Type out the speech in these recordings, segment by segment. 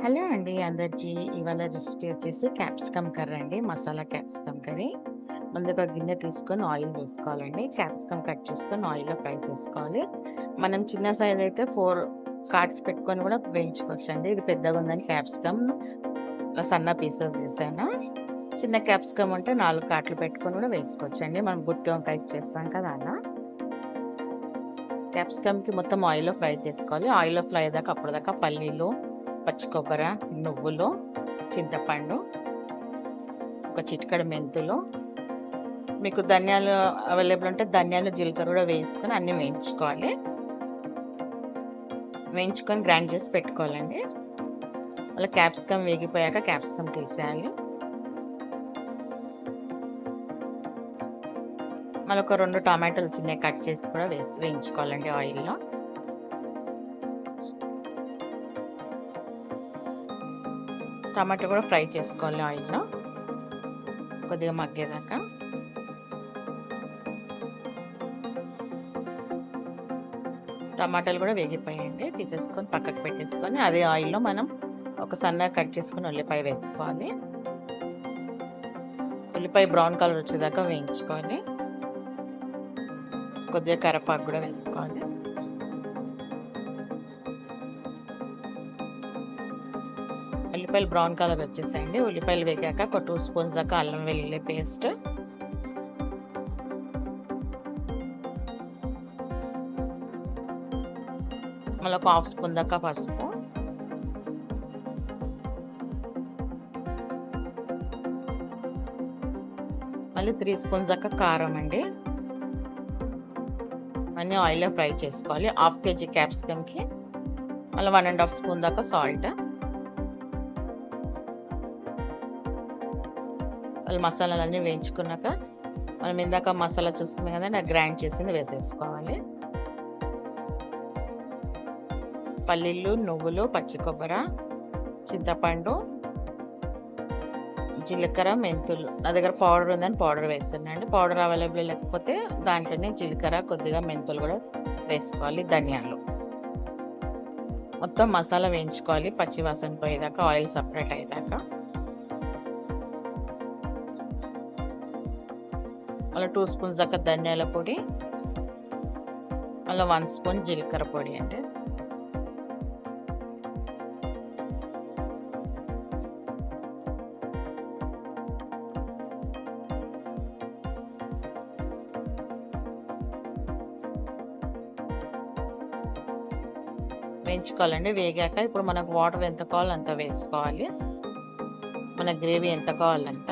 Hello అండి అందరికీ. ఇవాళ రెసిపీ వచ్చేసి క్యాప్సికమ్ కర్రీ అండి. Masala capsicum curry. ముందుగా గిన్నె తీసుకొని ఆయిల్ వేసుకోవాలండి. క్యాప్సికమ్ కట్ చేసుకొని ఆయిల్‌లో ఫ్రై చేసుకోవాలి. మనం చిన్న సైజ్ అయితే 4 కార్డ్స్ పెట్టుకొని కూడా వేయించుకోవచ్చండి. ఇది పెద్దగా ఉందని క్యాప్సికమ్ సన్న పీసెస్ చేశాను. చిన్న క్యాప్సికమ్ ఉంటే 4 కాట్లు పెట్టుకొని కూడా వేసుకోవచ్చండి. మనం గుత్తి వంకాయకి చేస్తాం కదా అలా. క్యాప్సికమ్‌కి మొత్తం ఆయిల్‌లో ఫ్రై చేసుకోవాలి. ఆయిల్‌లో ఫ్రై అయ్యేదాకా అప్పటిదాకా పల్లీలు, పచ్చి కొబ్బరి, నువ్వులు, చింతపండు, ఒక చిటికెడు మెంతులు, మీకు ధనియాలు అవైలబుల్ ఉంటే ధనియాలు, జీలకర్ర కూడా వేసుకొని అన్నీ వేయించుకోవాలి. వేయించుకొని గ్రైండ్ చేసి పెట్టుకోవాలండి. అలా క్యాప్సికమ్ వేగిపోయాక క్యాప్సికమ్ తీసేయాలి. మళ్ళీ ఒక 2 టమాటాలు చిన్నవి కట్ చేసి కూడా వేయించుకోవాలండి ఆయిల్‌లో. టమాటా కూడా ఫ్రై చేసుకోవాలి ఆయిల్‌లో కొద్దిగా మగ్గేదాకా. టమాటాలు కూడా వేగిపోయాయండి. తీసేసుకొని పక్కకు పెట్టేసుకొని అదే ఆయిల్‌లో మనం ఒక సన్నగా కట్ చేసుకుని ఉల్లిపాయ వేసుకోవాలి. ఉల్లిపాయ బ్రౌన్ కలర్ వచ్చేదాకా వేయించుకోవాలి. కొద్దిగా కరివేపాకు కూడా వేసుకోవాలి. ఉల్లిపాయలు బ్రౌన్ కలర్ వచ్చేసాయండి. ఉల్లిపాయలు వేగాక ఒక 2 స్పూన్స్ దాకా అల్లం వెల్లుల్లి పేస్ట్, మళ్ళీ ఒక 1/2 స్పూన్ దాకా పసుపు, మళ్ళీ 3 స్పూన్స్ దాకా కారం అండి. అన్నీ ఆయిల్లో ఫ్రై చేసుకోవాలి. 1/2 kg క్యాప్సికమ్కి మళ్ళీ 1.5 స్పూన్ దాకా సాల్ట్. మళ్ళీ మసాలాలన్నీ వేయించుకున్నాక మనం ఇందాక మసాలా చూసుకున్నాం కదండి, గ్రైండ్ చేసింది వేసేసుకోవాలి. పల్లీలు, నువ్వులు, పచ్చి కొబ్బరి, చింతపండు, జీలకర్ర, మెంతులు. నా దగ్గర పౌడర్ ఉందని పౌడర్ వేస్తున్నాండి. పౌడర్ అవైలబుల్ లేకపోతే దాంట్లోనే జీలకర్ర, కొద్దిగా మెంతులు కూడా వేసుకోవాలి. ధనియాలు మొత్తం మసాలా వేయించుకోవాలి పచ్చి వాసన పోయేదాకా, ఆయిల్ సపరేట్ అయ్యేదాకా. మళ్ళీ 2 స్పూన్స్ దాకా ధనియాల పొడి, మళ్ళీ 1 స్పూన్ జీలకర్ర పొడి అండి. వేయించుకోవాలండి. వేగాక ఇప్పుడు మనకు వాటర్ ఎంత కావాలో అంత వేసుకోవాలి. మన గ్రేవీ ఎంత కావాలంట.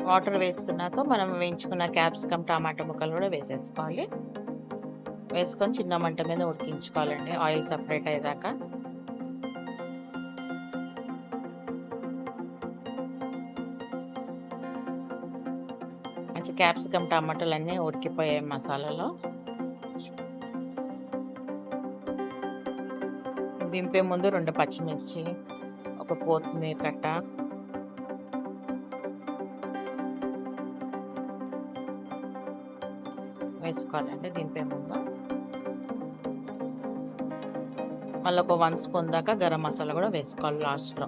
వాటర్ వేసుకున్నాక మనం వేయించుకున్న క్యాప్సికమ్, టమాటా ముక్కలు కూడా వేసేసుకోవాలి. వేసుకొని చిన్న మంట మీద ఉడికించుకోవాలండి ఆయిల్ సపరేట్ అయ్యేదాకా. మంచి క్యాప్సికమ్, టమాటాలు అన్నీ ఉడికిపోయాయి మసాలాలో. దింపే ముందు 2 పచ్చిమిర్చి, ఒక కొత్తిమీర కట్ట, వేసుకోవాలండి దింపే ముందు. మళ్ళీ ఒక 1 స్పూన్ దాకా గరం మసాలా కూడా వేసుకోవాలి లాస్ట్లో.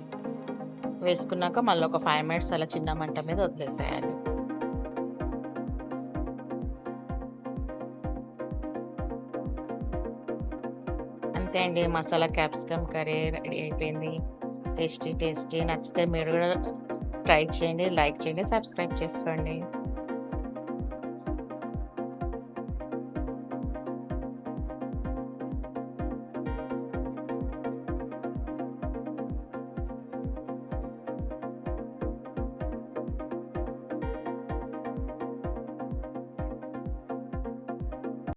వేసుకున్నాక మళ్ళీ ఒక 5 మినిట్స్ అలా చిన్న మంట మీద వదిలేసేయాలి. అంతే అండి, మసాలా క్యాప్సికమ్ కర్రీ రెడీ అయిపోయింది. టేస్టీ నచ్చితే మీరు కూడా ట్రై చేయండి, లైక్ చేయండి, సబ్స్క్రైబ్ చేసుకోండి.